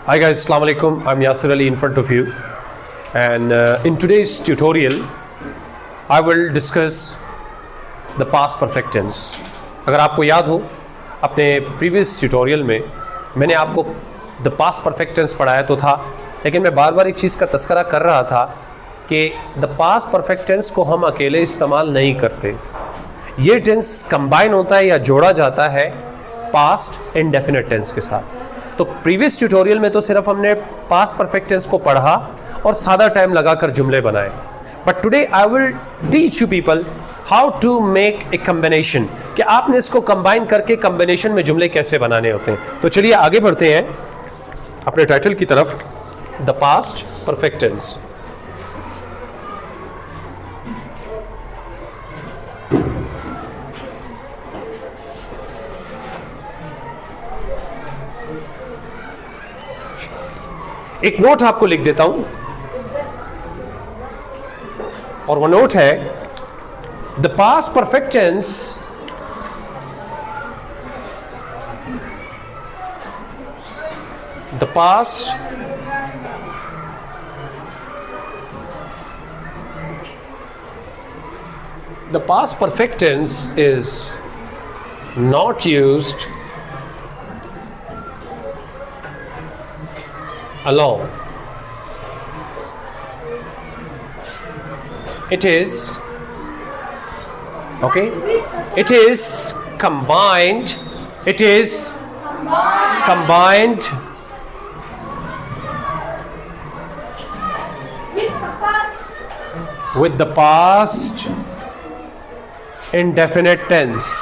Hi guys, Assalamu alaikum. I'm Yasir Ali in front of you, and in today's tutorial I will discuss the past perfect tense. अगर आपको याद हो अपने previous tutorial में मैंने आपको the past perfect tense पढ़ाया तो था, लेकिन मैं बार बार एक चीज़ का तस्करा कर रहा था कि the past perfect tense को हम अकेले इस्तेमाल नहीं करते. ये टेंस कंबाइन होता है या जोड़ा जाता है पास्ट इंडेफिनिट टेंस के साथ. तो प्रीवियस ट्यूटोरियल में तो सिर्फ हमने पास्ट परफेक्ट टेंस को पढ़ा और सादा टाइम लगाकर जुमले बनाए. But today I will teach you people how to make a combination, कि आपने इसको कंबाइन करके कॉम्बिनेशन में जुमले कैसे बनाने होते हैं. तो चलिए आगे बढ़ते हैं अपने टाइटल की तरफ, द पास्ट परफेक्ट टेंस. एक नोट आपको लिख देता हूं, और वो नोट है the past perfect tense the past perfect tense is not used alone. It is okay. It is combined. It is combined with the past indefinite tense.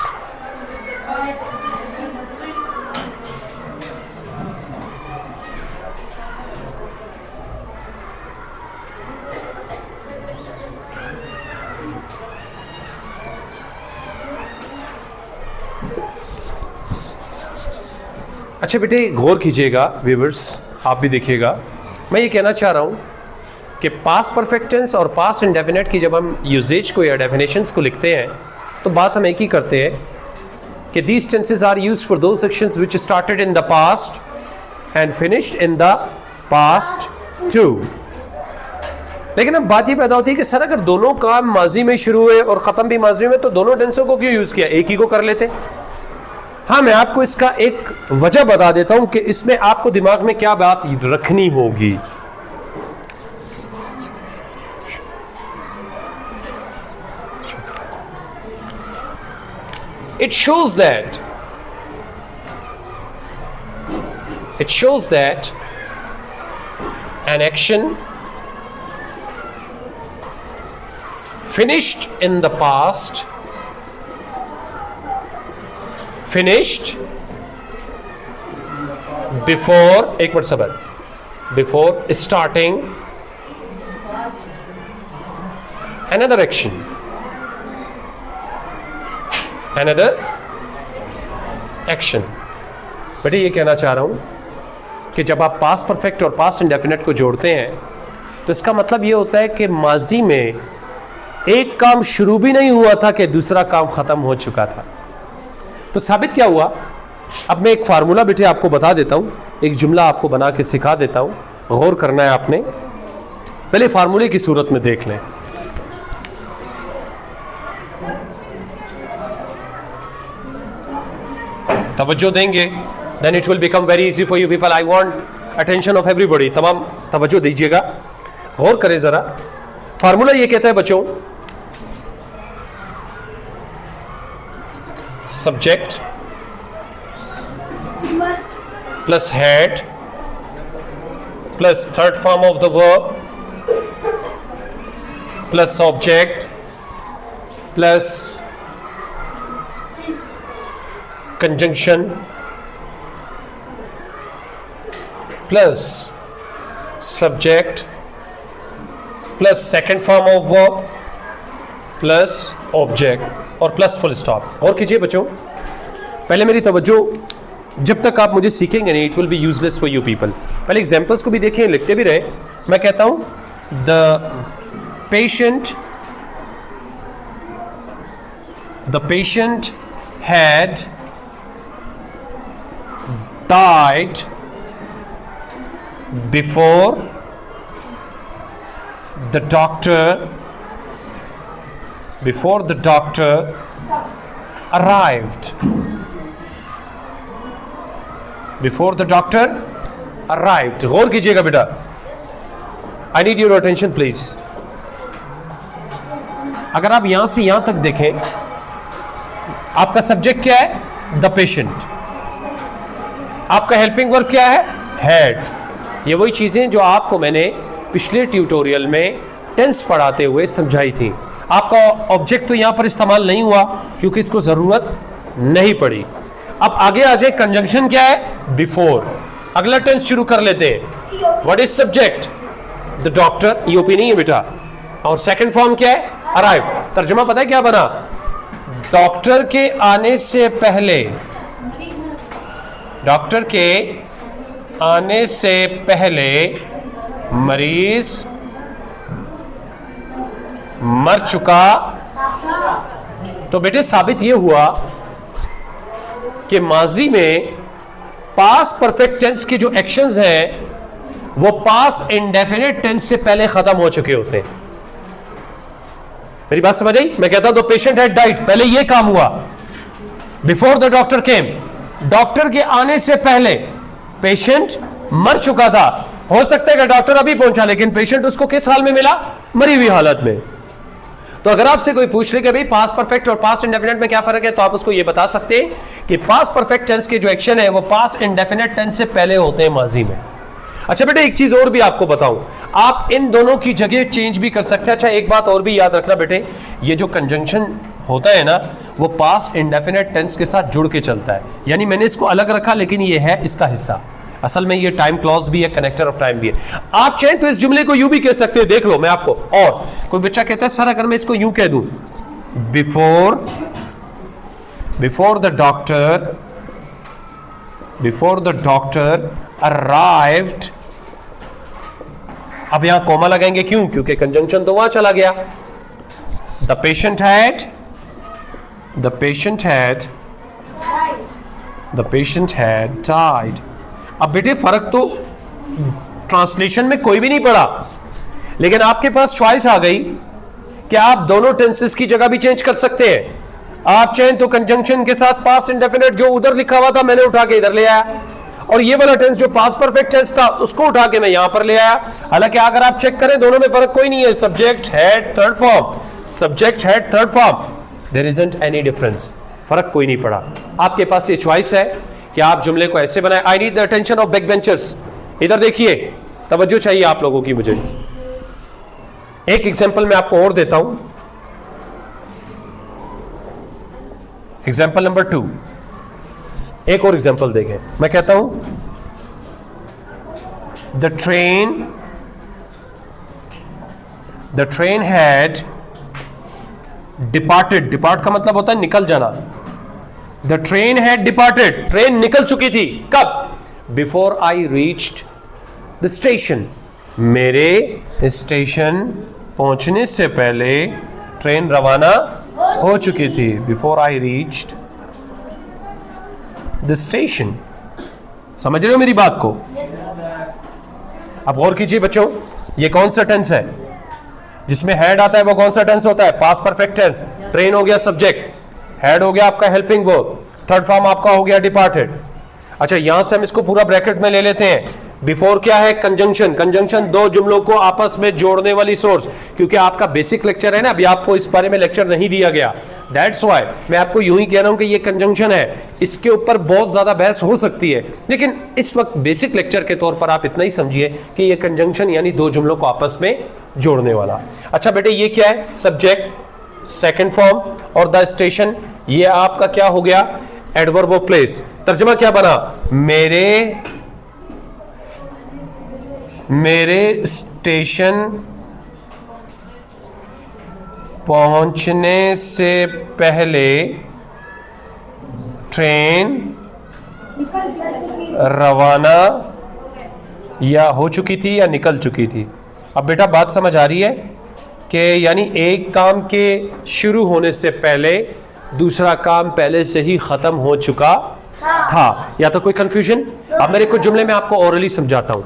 अच्छा बेटे, गौर कीजिएगा व्यूअर्स, आप भी देखिएगा. मैं ये कहना चाह रहा हूँ कि पास्ट परफेक्ट टेंस और पास्ट इंडेफिनिट की जब हम यूजेज को या डेफिनेशंस को लिखते हैं तो बात हम एक ही करते हैं कि these tenses are used for those sections which started in the past and finished in the past too. लेकिन अब बात ये पैदा होती है कि सर अगर दोनों काम माजी में शुरू हुए और ख़त्म भी माजी में, तो दोनों टेंसों को क्यों यूज़ किया, एक ही को कर लेते. हाँ, मैं आपको इसका एक वजह बता देता हूं कि इसमें आपको दिमाग में क्या बात रखनी होगी. It shows that an action finished in the past, finished before, एक मिनट सबर, before starting another action, बेटे ये कहना चाह रहा हूं कि जब आप पास्ट परफेक्ट और पास्ट इंडेफिनिट को जोड़ते हैं तो इसका मतलब ये होता है कि माजी में एक काम शुरू भी नहीं हुआ था कि दूसरा काम खत्म हो चुका था. तो साबित क्या हुआ, अब मैं एक फार्मूला बेटे आपको बता देता हूं, एक जुमला आपको बना के सिखा देता हूं. गौर करना है आपने, पहले फार्मूले की सूरत में देख लें. तवज्जो देंगे, then it will become very easy for you people. I want attention of everybody. तमाम तवज्जो दीजिएगा, गौर करें जरा. फार्मूला ये कहता है बच्चों, subject plus head plus third form of the verb plus object plus conjunction plus subject plus second form of verb plus object और प्लस फुल स्टॉप. और कीजिए बच्चों, पहले मेरी तवज्जो, जब तक आप मुझे सीखेंगे नहीं, it will be useless for you people. पहले एग्जांपल्स को भी देखें, लिखते भी रहे. मैं कहता हूं the patient had died Before the doctor arrived. Before the doctor arrived. गौर कीजिएगा बेटा. I need your attention please. अगर आप यहां से यहां तक देखें, आपका सब्जेक्ट क्या है? The patient. आपका हेल्पिंग वर्ब क्या है? हेड. ये वही चीजें जो आपको मैंने पिछले ट्यूटोरियल में टेंस पढ़ाते हुए समझाई थी. आपका ऑब्जेक्ट तो यहां पर इस्तेमाल नहीं हुआ क्योंकि इसको जरूरत नहीं पड़ी. अब आगे आ जाए, कंजंक्शन क्या है? बिफोर. अगला टेंस शुरू कर लेते हैं. What is subject? The doctor. EOP नहीं है बेटा. और सेकंड फॉर्म क्या है? अराइव. तर्जुमा पता है क्या बना? डॉक्टर के आने से पहले, डॉक्टर के आने से पहले मरीज मर चुका. तो बेटे साबित यह हुआ कि माजी में पास परफेक्ट टेंस के जो एक्शंस हैं वो पास इंडेफिनिट टेंस से पहले खत्म हो चुके होते हैं. मेरी बात समझ आई? मैं कहता हूं द पेशेंट हैड डाइड, पहले यह काम हुआ. Before the doctor came, doctor के आने से पहले पेशेंट मर चुका था. हो सकता है कि डॉक्टर अभी पहुंचा लेकिन पेशेंट उसको किस हाल में मिला? मरी हुई हालत में. तो अगर आपसे कोई पूछ ले कि भाई पास्ट परफेक्ट और पास्ट इंडेफिनिट में क्या फर्क है, तो आप उसको ये बता सकते हैं कि पास्ट परफेक्ट टेंस के जो एक्शन है वो पास्ट इंडेफिनिट टेंस से पहले होते हैं माजी में. अच्छा बेटे एक चीज और भी आपको बताऊं, आप इन दोनों की जगह चेंज भी कर सकते हैं. अच्छा एक बात और भी याद रखना बेटे, ये जो कंजंक्शन होता है ना वो पास्ट इंडेफिनिट टेंस के साथ जुड़ के चलता है. यानी मैंने इसको अलग रखा लेकिन ये है इसका हिस्सा. असल में ये टाइम क्लॉज भी है, कनेक्टर ऑफ टाइम भी है. आप चाहें तो इस जुमले को यूं भी कह सकते हैं. देख लो मैं आपको, और कोई बच्चा कहता है सर अगर मैं इसको यूं कह दूं, बिफोर द डॉक्टर अराइव्ड. अब यहां कॉमा लगाएंगे, क्यों? क्योंकि कंजंक्शन तो वहां चला गया. The patient had died. अब बेटे फर्क तो ट्रांसलेशन में कोई भी नहीं पड़ा, लेकिन आपके पास चॉइस आ गई कि आप दोनों टेंसेस की जगह भी चेंज कर सकते हैं. आप चाहें तो कंजंक्शन के साथ पास्ट इंडेफिनिट जो उधर लिखा हुआ था मैंने उठा के इधर ले आया, और ये वाला टेंस जो पास्ट परफेक्ट टेंस था उसको उठा के मैं यहां पर ले आया. हालांकि अगर आप चेक करें दोनों में फर्क कोई नहीं है. Subject head third form, there isn't any difference. फर्क कोई नहीं पड़ा. आपके पास ये चॉइस है कि आप जुमले को ऐसे बनाए. I need the attention of back benchers. इधर देखिए, तवज्जो चाहिए आप लोगों की मुझे. एक एग्जांपल मैं आपको और देता हूं. Example number 2. एक और एग्जांपल देखें. मैं कहता हूं the train had departed. Depart का मतलब होता है निकल जाना. The train had departed. Train निकल चुकी थी. कब? Before I reached the station. मेरे स्टेशन पहुंचने से पहले ट्रेन रवाना हो चुकी थी. Before I reached the station. समझ रहे हो मेरी बात को? अब गौर कीजिए बच्चों, ये कौन सा टेंस है जिसमें हैड आता है? वो कौन सा टेंस होता है? Past perfect tense. ट्रेन हो गया सब्जेक्ट, हेड हो गया आपका हेल्पिंग वर्ब, थर्ड फॉर्म आपका हो गया डिपार्टेड. अच्छा यहां से हम इसको पूरा ब्रैकेट में ले लेते हैं. बिफोर क्या है? कंजंक्शन. कंजंक्शन दो जुमलों को आपस में जोड़ने वाली सोर्स. क्योंकि आपका बेसिक लेक्चर है ना, अभी आपको इस बारे में लेक्चर नहीं दिया गया, दैट्स व्हाई मैं आपको यूं ही कह रहा हूं कि ये कंजंक्शन है. इसके ऊपर बहुत ज्यादा बहस हो सकती है, लेकिन इस वक्त बेसिक लेक्चर के तौर पर आप इतना ही समझिए कि ये कंजंक्शन यानी दो जुमलों को आपस में जोड़ने वाला. अच्छा बेटे ये क्या है? सब्जेक्ट सेकंड फॉर्म, और द स्टेशन ये आपका क्या हो गया? Adverb of place. तर्जुमा क्या बना? मेरे स्टेशन पहुंचने से पहले ट्रेन रवाना या हो चुकी थी या निकल चुकी थी. अब बेटा बात समझ आ रही है कि यानी एक काम के शुरू होने से पहले दूसरा काम पहले से ही खत्म हो चुका था. या तो कोई कंफ्यूजन? अब मेरे कुछ जुमले में आपको ओरली समझाता हूं.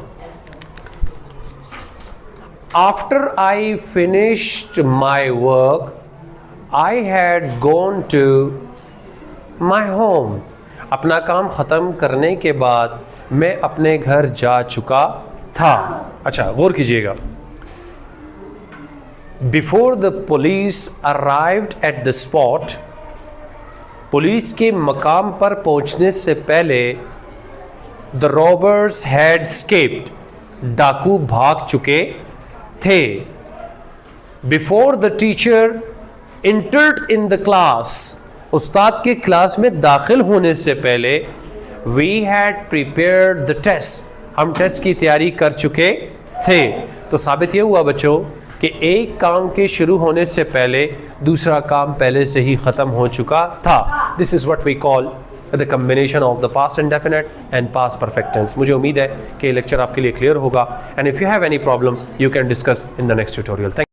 After I finished my work I had gone to my home. अपना काम ख़त्म करने के बाद मैं अपने घर जा चुका था। अच्छा, गौर कीजिएगा। Before the police arrived at the spot, police के मकाम पर पहुंचने से पहले द रॉबर्स हैड स्केप्ड, डाकू भाग चुके थे। Before the teacher entered in the class, उस्ताद के क्लास में दाखिल होने से पहले we had prepared the test, हम टेस्ट की तैयारी कर चुके थे। तो साबित ये हुआ बच्चों कि एक काम के शुरू होने से पहले दूसरा काम पहले से ही ख़त्म हो चुका था। This is what we call the combination of the past indefinite and past perfect tense. मुझे उम्मीद है कि ये लेक्चर आपके लिए क्लियर होगा, and if you have any problem you can discuss in the next tutorial.